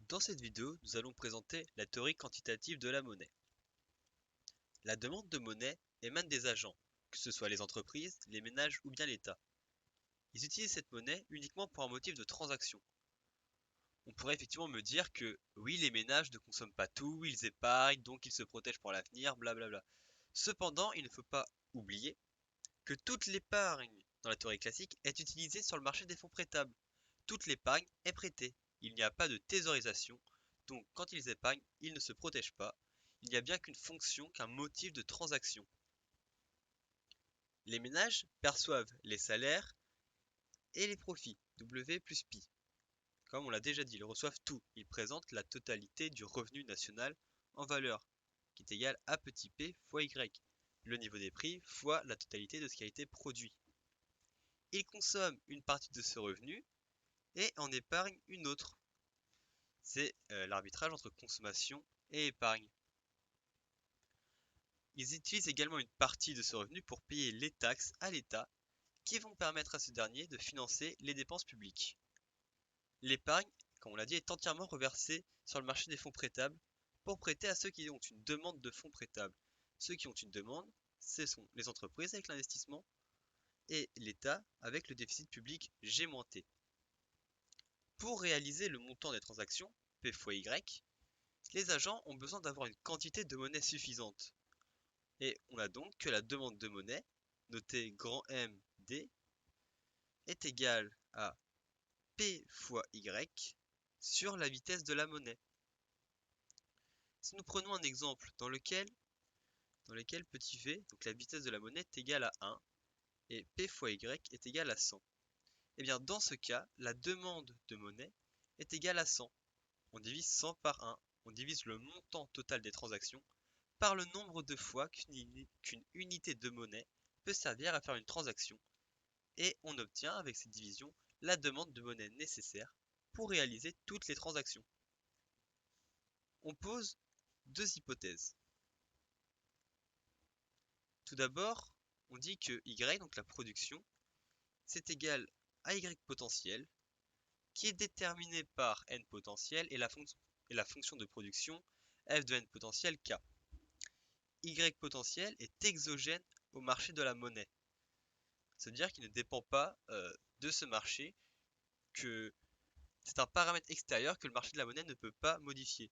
Dans cette vidéo, nous allons présenter la théorie quantitative de la monnaie. La demande de monnaie émane des agents, que ce soit les entreprises, les ménages ou bien l'État. Ils utilisent cette monnaie uniquement pour un motif de transaction. On pourrait effectivement me dire que oui, les ménages ne consomment pas tout, ils épargnent, donc ils se protègent pour l'avenir, blablabla. Cependant, il ne faut pas oublier que toute l'épargne dans la théorie classique est utilisée sur le marché des fonds prêtables. Toute l'épargne est prêtée. Il n'y a pas de thésaurisation, donc quand ils épargnent, ils ne se protègent pas. Il n'y a bien qu'une fonction, qu'un motif de transaction. Les ménages perçoivent les salaires et les profits, W plus Pi. Comme on l'a déjà dit, ils reçoivent tout. Ils présentent la totalité du revenu national en valeur, qui est égale à petit p fois y, le niveau des prix fois la totalité de ce qui a été produit. Ils consomment une partie de ce revenu et en épargnent une autre. C'est l'arbitrage entre consommation et épargne. Ils utilisent également une partie de ce revenu pour payer les taxes à l'État qui vont permettre à ce dernier de financer les dépenses publiques. L'épargne, comme on l'a dit, est entièrement reversée sur le marché des fonds prêtables pour prêter à ceux qui ont une demande de fonds prêtables. Ceux qui ont une demande, ce sont les entreprises avec l'investissement et l'État avec le déficit public G-T. Pour réaliser le montant des transactions, P fois Y, les agents ont besoin d'avoir une quantité de monnaie suffisante. Et on a donc que la demande de monnaie, notée grand M D, est égale à P fois Y sur la vitesse de la monnaie. Si nous prenons un exemple dans lequel petit v, donc la vitesse de la monnaie, est égale à 1 et P fois Y est égal à 100. Et bien dans ce cas, la demande de monnaie est égale à 100. On divise 100 par 1, on divise le montant total des transactions par le nombre de fois qu'une unité de monnaie peut servir à faire une transaction, et on obtient avec cette division la demande de monnaie nécessaire pour réaliser toutes les transactions. On pose deux hypothèses. Tout d'abord, on dit que Y, donc la production, c'est égal à Y potentiel, qui est déterminé par N potentiel et la fonction de production f de N potentiel K. Y potentiel est exogène au marché de la monnaie. C'est-à-dire qu'il ne dépend pas de ce marché, que c'est un paramètre extérieur que le marché de la monnaie ne peut pas modifier.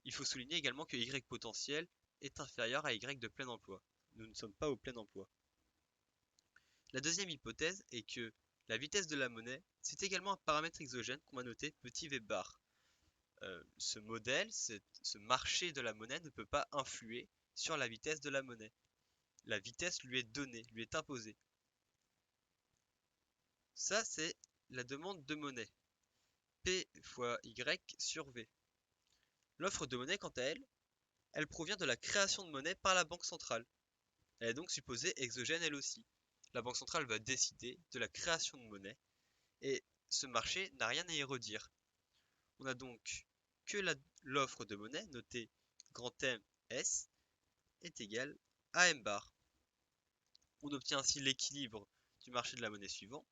Il faut souligner également que Y potentiel est inférieur à Y de plein emploi. Nous ne sommes pas au plein emploi. La deuxième hypothèse est que la vitesse de la monnaie, c'est également un paramètre exogène qu'on va noter petit v bar. Ce modèle, ce marché de la monnaie ne peut pas influer sur la vitesse de la monnaie. La vitesse lui est donnée, lui est imposée. Ça, c'est la demande de monnaie. P fois Y sur V. L'offre de monnaie, quant à elle, elle provient de la création de monnaie par la Banque centrale. Elle est donc supposée exogène elle aussi. La Banque centrale va décider de la création de monnaie et ce marché n'a rien à y redire. On a donc que l'offre de monnaie, notée grand M S, est égale à M bar. On obtient ainsi l'équilibre du marché de la monnaie suivant.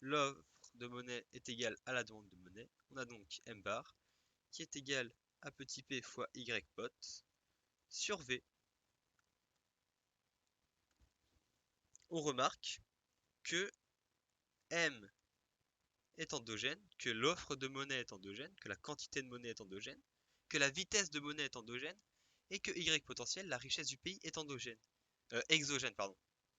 L'offre de monnaie est égale à la demande de monnaie. On a donc M bar qui est égal à petit p fois Y pot sur V. On remarque que M est endogène, que l'offre de monnaie est endogène, que la quantité de monnaie est endogène, que la vitesse de monnaie est endogène, et que Y potentiel, la richesse du pays, est endogène. Exogène, pardon.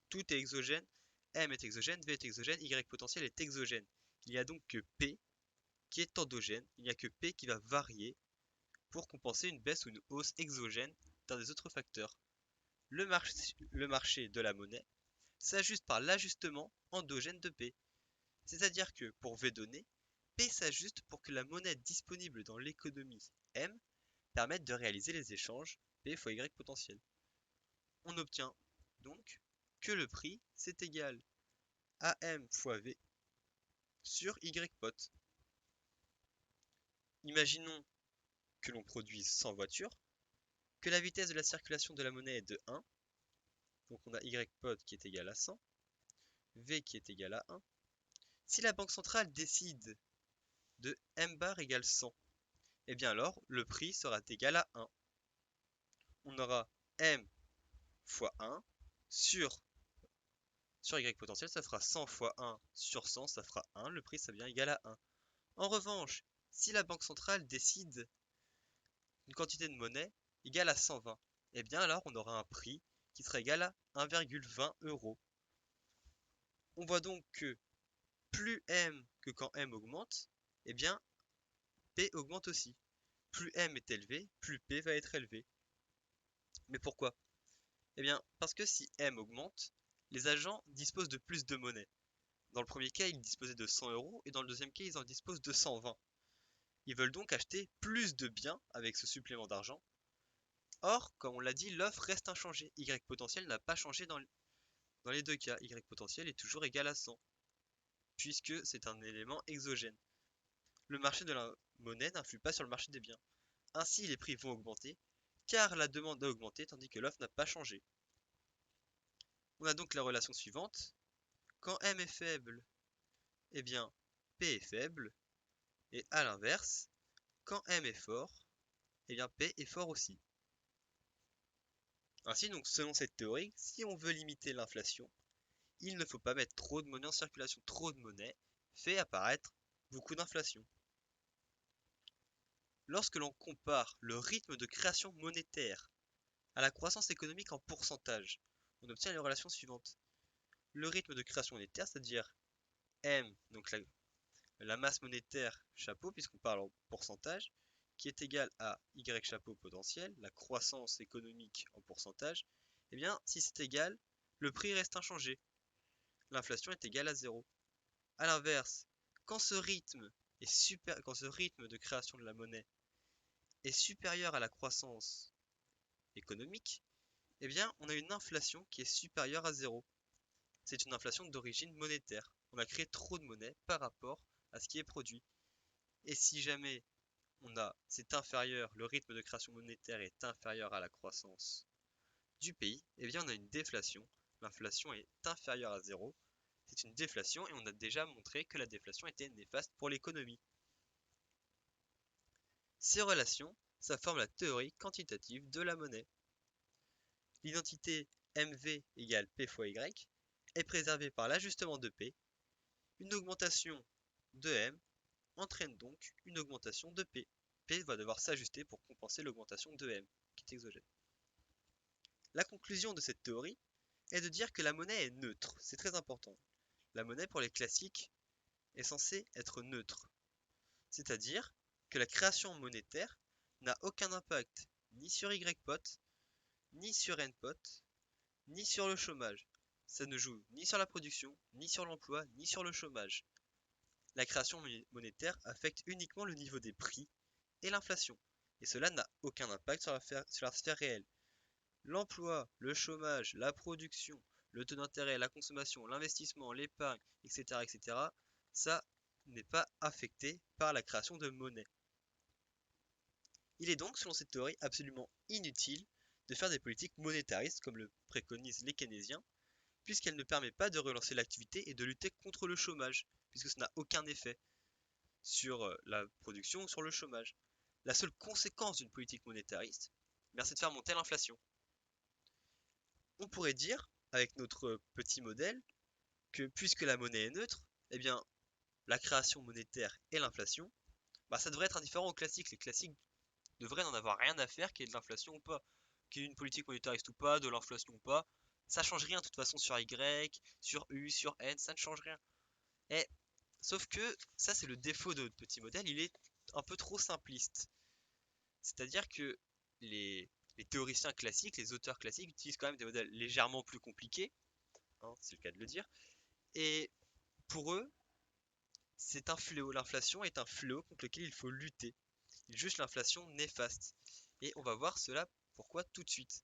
Tout est exogène, M est exogène, V est exogène, Y potentiel est exogène. Il n'y a donc que P qui est endogène, il n'y a que P qui va varier pour compenser une baisse ou une hausse exogène d'un des autres facteurs. Le marché de la monnaie s'ajuste par l'ajustement endogène de P. C'est-à-dire que pour V donné, P s'ajuste pour que la monnaie disponible dans l'économie M permette de réaliser les échanges P fois Y potentiel. On obtient donc que le prix c'est égal à M fois V sur Y pot. Imaginons que l'on produise 100 voitures, que la vitesse de la circulation de la monnaie est de 1, donc on a Y pot qui est égal à 100, V qui est égal à 1. Si la Banque centrale décide de m bar égale 100, et bien alors le prix sera égal à 1. On aura m fois 1 sur y potentiel, ça fera 100 fois 1 sur 100, ça fera 1, le prix ça vient égal à 1. En revanche, si la banque centrale décide une quantité de monnaie égale à 120, et bien alors on aura un prix qui sera égal à 1,20 euros. On voit donc que plus m que quand m augmente, et bien p augmente aussi. Plus m est élevé, plus p va être élevé. Mais pourquoi? Eh bien parce que si m augmente, les agents disposent de plus de monnaie. Dans le premier cas, ils disposaient de 100 euros et dans le deuxième cas, ils en disposent de 120. Ils veulent donc acheter plus de biens avec ce supplément d'argent. Or, comme on l'a dit, l'offre reste inchangée. Y potentiel n'a pas changé dans les deux cas. Y potentiel est toujours égal à 100, puisque c'est un élément exogène. Le marché de la monnaie n'influe pas sur le marché des biens. Ainsi, les prix vont augmenter, car la demande a augmenté tandis que l'offre n'a pas changé. On a donc la relation suivante. Quand M est faible, eh bien P est faible. Et à l'inverse, quand M est fort, eh bien P est fort aussi. Ainsi, donc, selon cette théorie, si on veut limiter l'inflation, il ne faut pas mettre trop de monnaie en circulation. Trop de monnaie fait apparaître beaucoup d'inflation. Lorsque l'on compare le rythme de création monétaire à la croissance économique en pourcentage, on obtient les relations suivantes. Le rythme de création monétaire, c'est-à-dire M, donc la masse monétaire chapeau, puisqu'on parle en pourcentage, qui est égal à Y chapeau potentiel, la croissance économique en pourcentage, eh bien, si c'est égal, le prix reste inchangé. L'inflation est égale à 0. A l'inverse, quand ce rythme de création de la monnaie est supérieur à la croissance économique, eh bien, on a une inflation qui est supérieure à 0. C'est une inflation d'origine monétaire. On a créé trop de monnaie par rapport à ce qui est produit. Et si jamais c'est inférieur, le rythme de création monétaire est inférieur à la croissance du pays, eh bien on a une déflation. L'inflation est inférieure à 0. C'est une déflation et on a déjà montré que la déflation était néfaste pour l'économie. Ces relations, ça forme la théorie quantitative de la monnaie. L'identité MV égale P fois Y est préservée par l'ajustement de P. Une augmentation de M entraîne donc une augmentation de P. P va devoir s'ajuster pour compenser l'augmentation de M, qui est exogène. La conclusion de cette théorie est de dire que la monnaie est neutre. C'est très important. La monnaie, pour les classiques, est censée être neutre. C'est-à-dire que la création monétaire n'a aucun impact ni sur Y pot, ni sur N pot, ni sur le chômage. Ça ne joue ni sur la production, ni sur l'emploi, ni sur le chômage. La création monétaire affecte uniquement le niveau des prix et l'inflation, et cela n'a aucun impact sur la sphère réelle. L'emploi, le chômage, la production, le taux d'intérêt, la consommation, l'investissement, l'épargne, etc., etc., ça n'est pas affecté par la création de monnaie. Il est donc, selon cette théorie, absolument inutile de faire des politiques monétaristes comme le préconisent les keynésiens, puisqu'elle ne permet pas de relancer l'activité et de lutter contre le chômage, puisque ça n'a aucun effet sur la production ou sur le chômage. La seule conséquence d'une politique monétariste, c'est de faire monter l'inflation. On pourrait dire, avec notre petit modèle, que puisque la monnaie est neutre, eh bien, la création monétaire et l'inflation, ça devrait être indifférent aux classiques. Les classiques devraient n'en avoir rien à faire qu'il y ait de l'inflation ou pas. Qu'il y ait une politique monétariste ou pas, de l'inflation ou pas, ça change rien de toute façon sur Y, sur U, sur N, ça ne change rien. Et, sauf que ça c'est le défaut de notre petit modèle, il est un peu trop simpliste. C'est-à-dire que les, les théoriciens classiques, les auteurs classiques utilisent quand même des modèles légèrement plus compliqués, hein, c'est le cas de le dire, et pour eux, c'est un fléau. L'inflation est un fléau contre lequel il faut lutter. Ils jugent l'inflation néfaste. Et on va voir cela pourquoi tout de suite.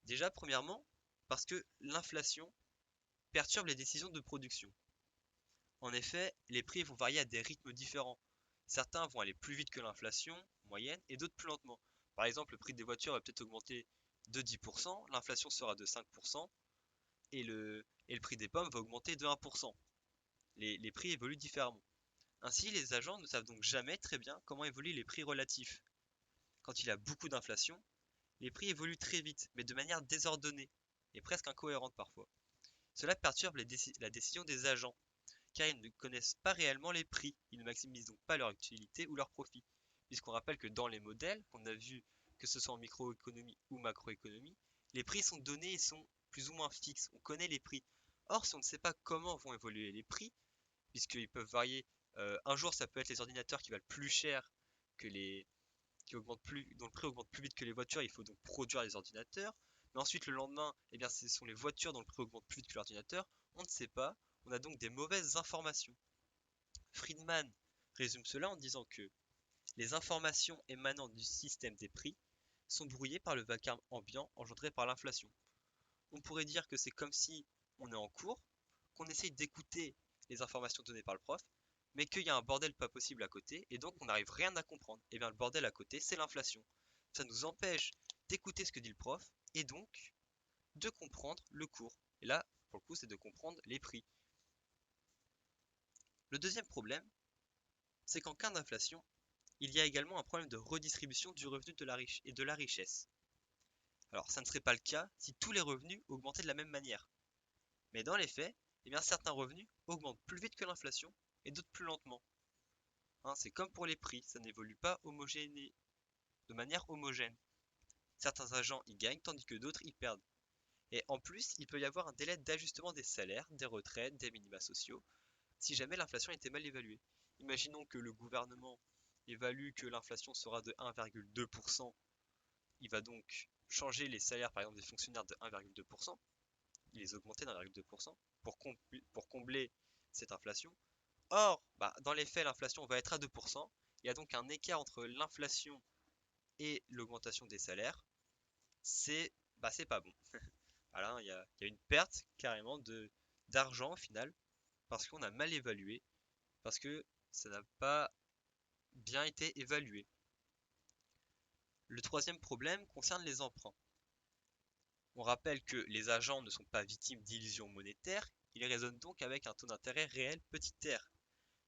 Déjà, premièrement, parce que l'inflation perturbe les décisions de production. En effet, les prix vont varier à des rythmes différents. Certains vont aller plus vite que l'inflation moyenne et d'autres plus lentement. Par exemple, le prix des voitures va peut-être augmenter de 10%, l'inflation sera de 5% et le prix des pommes va augmenter de 1%. Les prix évoluent différemment. Ainsi, les agents ne savent donc jamais très bien comment évoluent les prix relatifs. Quand il y a beaucoup d'inflation, les prix évoluent très vite, mais de manière désordonnée et presque incohérente parfois. Cela perturbe la décision des agents, car ils ne connaissent pas réellement les prix, ils ne maximisent donc pas leur utilité ou leur profit. Puisqu'on rappelle que dans les modèles qu'on a vus, que ce soit en microéconomie ou macroéconomie, les prix sont donnés et sont plus ou moins fixes, on connaît les prix. Or, si on ne sait pas comment vont évoluer les prix, puisqu'ils peuvent varier, un jour ça peut être les ordinateurs qui valent plus cher que les, qui augmente plus, dont le prix augmente plus vite que les voitures, il faut donc produire les ordinateurs. Mais ensuite, le lendemain, eh bien, ce sont les voitures dont le prix augmente plus vite que l'ordinateur. On ne sait pas. On a donc des mauvaises informations. Friedman résume cela en disant que les informations émanant du système des prix sont brouillées par le vacarme ambiant engendré par l'inflation. On pourrait dire que c'est comme si on est en cours, qu'on essaye d'écouter les informations données par le prof, mais qu'il y a un bordel pas possible à côté, et donc on n'arrive rien à comprendre. Et bien le bordel à côté, c'est l'inflation. Ça nous empêche d'écouter ce que dit le prof, et donc de comprendre le cours. Et là, pour le coup, c'est de comprendre les prix. Le deuxième problème, c'est qu'en cas d'inflation, il y a également un problème de redistribution du revenu et de la richesse. Alors, ça ne serait pas le cas si tous les revenus augmentaient de la même manière. Mais dans les faits, eh bien, certains revenus augmentent plus vite que l'inflation et d'autres plus lentement. Hein, c'est comme pour les prix, ça n'évolue pas de manière homogène. Certains agents y gagnent tandis que d'autres y perdent. Et en plus, il peut y avoir un délai d'ajustement des salaires, des retraites, des minima sociaux, si jamais l'inflation était mal évaluée. Imaginons que le gouvernement évalue que l'inflation sera de 1,2%. Il va donc changer les salaires par exemple des fonctionnaires de 1,2%, il les augmenter d'1,2% pour combler cette inflation. Or, dans les faits, l'inflation va être à 2%. Il y a donc un écart entre l'inflation et l'augmentation des salaires. C'est pas bon. Voilà, il y a une perte carrément d'argent au final parce qu'on a mal évalué, parce que ça n'a pas bien été évalué. Le troisième problème concerne les emprunts. On rappelle que les agents ne sont pas victimes d'illusions monétaires, ils raisonnent donc avec un taux d'intérêt réel petit r.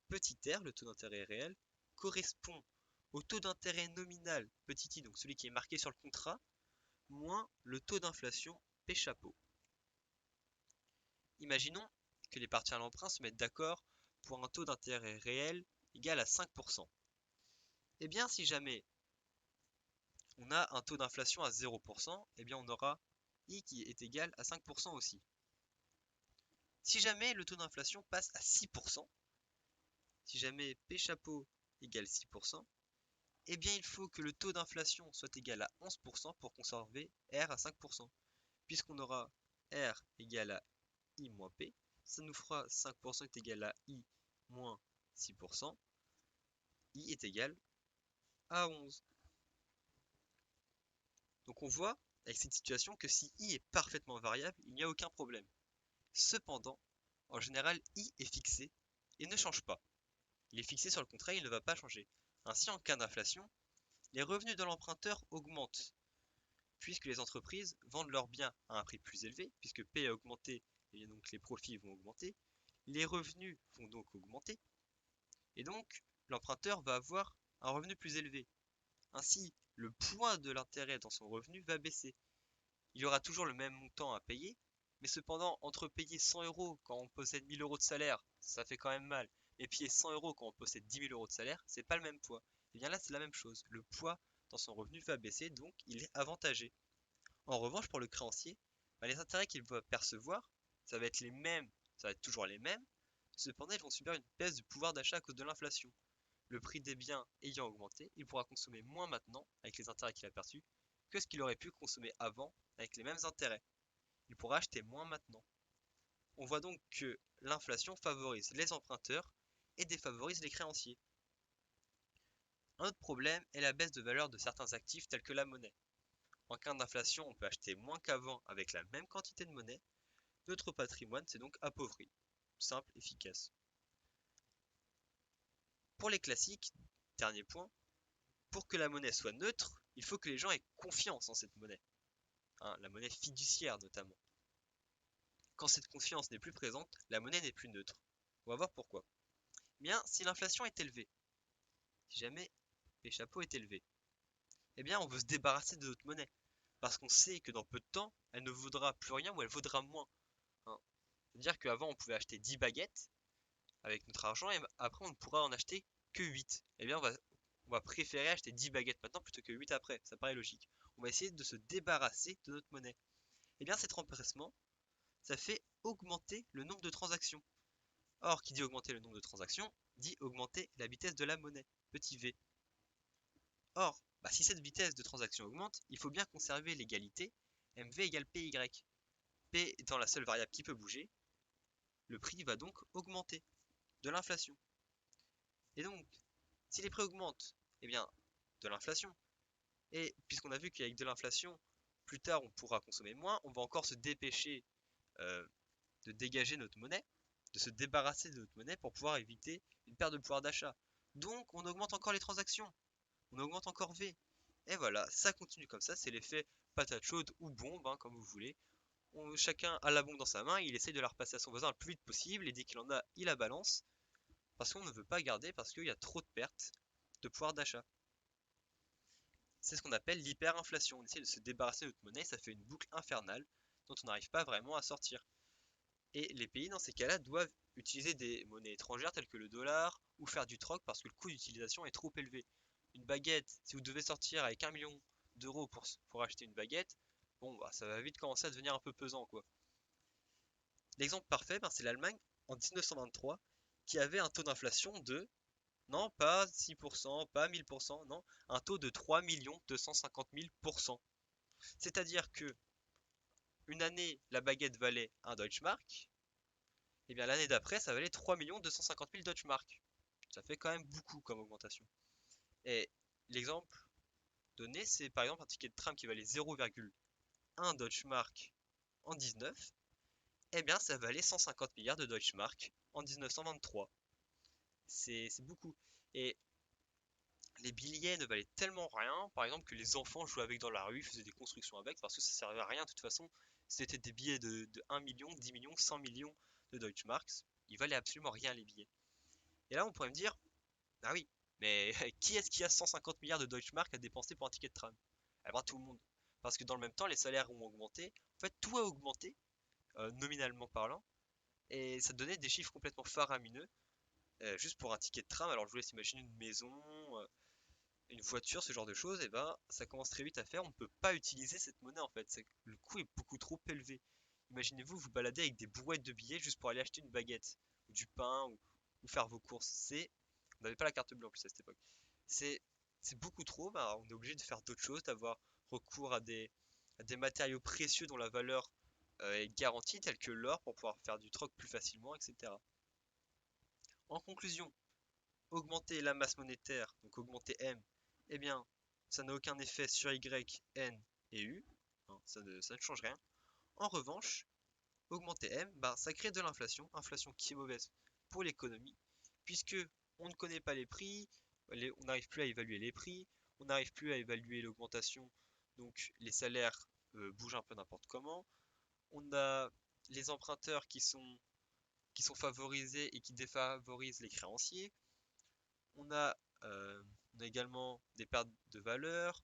Petit r, le taux d'intérêt réel, correspond au taux d'intérêt nominal petit i, donc celui qui est marqué sur le contrat, moins le taux d'inflation P chapeau. Imaginons que les parties à l'emprunt se mettent d'accord pour un taux d'intérêt réel égal à 5%. Eh bien, si jamais on a un taux d'inflation à 0%, eh bien on aura i qui est égal à 5% aussi. Si jamais le taux d'inflation passe à 6%, si jamais P chapeau égale 6%, eh bien il faut que le taux d'inflation soit égal à 11% pour conserver R à 5%. Puisqu'on aura R égal à I moins P, ça nous fera 5% est égal à I moins 6%. I est égal à 11. Donc on voit avec cette situation que si I est parfaitement variable, il n'y a aucun problème. Cependant, en général, I est fixé et ne change pas. Il est fixé sur le contrat, il ne va pas changer. Ainsi, en cas d'inflation, les revenus de l'emprunteur augmentent, puisque les entreprises vendent leurs biens à un prix plus élevé, puisque P a augmenté, et donc les profits vont augmenter, les revenus vont donc augmenter, et donc l'emprunteur va avoir un revenu plus élevé. Ainsi, le poids de l'intérêt dans son revenu va baisser. Il y aura toujours le même montant à payer, mais cependant, entre payer 100 euros quand on possède 1000 euros de salaire, ça fait quand même mal, et payer 100 euros quand on possède 10 000 euros de salaire, c'est pas le même poids. Et bien là, c'est la même chose. Le poids dans son revenu va baisser, donc il est avantagé. En revanche, pour le créancier, les intérêts qu'il va percevoir, ça va être les mêmes, ça va être toujours les mêmes, cependant, ils vont subir une baisse du pouvoir d'achat à cause de l'inflation. Le prix des biens ayant augmenté, il pourra consommer moins maintenant, avec les intérêts qu'il a perçus, que ce qu'il aurait pu consommer avant, avec les mêmes intérêts. Il pourra acheter moins maintenant. On voit donc que l'inflation favorise les emprunteurs et défavorise les créanciers. Un autre problème est la baisse de valeur de certains actifs tels que la monnaie. En cas d'inflation, on peut acheter moins qu'avant avec la même quantité de monnaie. Notre patrimoine s'est donc appauvri. Simple, efficace. Pour les classiques, dernier point, pour que la monnaie soit neutre, il faut que les gens aient confiance en cette monnaie. Hein, la monnaie fiduciaire notamment. Quand cette confiance n'est plus présente, la monnaie n'est plus neutre. On va voir pourquoi. Bien, si l'inflation est élevée, si jamais les chapeaux est élevé, eh bien, on veut se débarrasser de notre monnaie. Parce qu'on sait que dans peu de temps, elle ne vaudra plus rien ou elle vaudra moins. Hein. C'est-à-dire qu'avant, on pouvait acheter 10 baguettes avec notre argent et après, on ne pourra en acheter que 8. Eh bien, on va préférer acheter 10 baguettes maintenant plutôt que 8 après. Ça paraît logique. On va essayer de se débarrasser de notre monnaie. Eh bien, cet remplacement, ça fait augmenter le nombre de transactions. Or, qui dit augmenter le nombre de transactions, dit augmenter la vitesse de la monnaie, petit v. Or, si cette vitesse de transaction augmente, il faut bien conserver l'égalité mv égale py. P étant la seule variable qui peut bouger, le prix va donc augmenter de l'inflation. Et donc, si les prix augmentent, eh bien, de l'inflation. Et puisqu'on a vu qu'avec de l'inflation, plus tard on pourra consommer moins, on va encore se dépêcher euh, de dégager notre monnaie, de se débarrasser de notre monnaie pour pouvoir éviter une perte de pouvoir d'achat. Donc on augmente encore les transactions, on augmente encore V. Et voilà, ça continue comme ça, c'est l'effet patate chaude ou bombe, hein, comme vous voulez. Chacun a la bombe dans sa main, il essaye de la repasser à son voisin le plus vite possible, et dès qu'il en a, il la balance, parce qu'on ne veut pas garder, parce qu'il y a trop de pertes de pouvoir d'achat. C'est ce qu'on appelle l'hyperinflation. On essaie de se débarrasser de notre monnaie, ça fait une boucle infernale dont on n'arrive pas vraiment à sortir. Et les pays dans ces cas-là doivent utiliser des monnaies étrangères telles que le dollar ou faire du troc parce que le coût d'utilisation est trop élevé. Une baguette, si vous devez sortir avec 1 million d'euros pour acheter une baguette, bon ça va vite commencer à devenir un peu pesant quoi. L'exemple parfait, c'est l'Allemagne en 1923 qui avait un taux d'inflation de, non pas 6%, pas 1000%, non, un taux de 3 250 000%. C'est-à-dire que une année, la baguette valait 1 Deutschmark, et bien l'année d'après, ça valait 3 250 000 Deutschmark. Ça fait quand même beaucoup comme augmentation. Et l'exemple donné, c'est par exemple un ticket de tram qui valait 0,1 Deutschmark en 19, eh bien ça valait 150 milliards de Deutschmark en 1923. C'est beaucoup. Et les billets ne valaient tellement rien, par exemple, que les enfants jouaient avec dans la rue, faisaient des constructions avec, parce que ça servait à rien de toute façon. C'était des billets de 1 million, 10 millions, 100 millions de Deutschmarks. Ils valaient absolument rien les billets. Et là, on pourrait me dire, ah oui, mais qui est-ce qui a 150 milliards de Deutschmark à dépenser pour un ticket de tram? Eh bien, tout le monde. Parce que dans le même temps, les salaires ont augmenté. En fait, tout a augmenté, nominalement parlant. Et ça donnait des chiffres complètement faramineux, juste pour un ticket de tram. Alors, je vous laisse imaginer une maison, une voiture, ce genre de choses, et ben ça commence très vite à faire. On ne peut pas utiliser cette monnaie en fait. Le coût est beaucoup trop élevé. Imaginez-vous vous balader avec des brouettes de billets juste pour aller acheter une baguette, ou du pain, ou faire vos courses. On n'avait pas la carte bleue en plus à cette époque. C'est, c'est beaucoup trop. On est obligé de faire d'autres choses, d'avoir recours à des matériaux précieux dont la valeur est garantie, tels que l'or, pour pouvoir faire du troc plus facilement, etc. En conclusion, augmenter la masse monétaire, donc augmenter M, eh bien, ça n'a aucun effet sur Y, N et U, hein, ça ne change rien. En revanche, augmenter M, ça crée de l'inflation, inflation qui est mauvaise pour l'économie, puisque on ne connaît pas les prix, on n'arrive plus à évaluer les prix, on n'arrive plus à évaluer l'augmentation, donc les salaires bougent un peu n'importe comment. On a les emprunteurs qui sont favorisés et qui défavorisent les créanciers. On a, euh, on a également des pertes de valeur,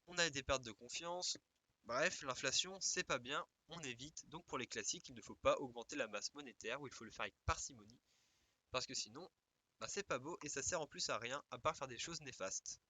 on a des pertes de confiance. Bref, l'inflation, c'est pas bien, on évite. Donc pour les classiques, il ne faut pas augmenter la masse monétaire, ou il faut le faire avec parcimonie, parce que sinon, c'est pas beau et ça sert en plus à rien, à part faire des choses néfastes.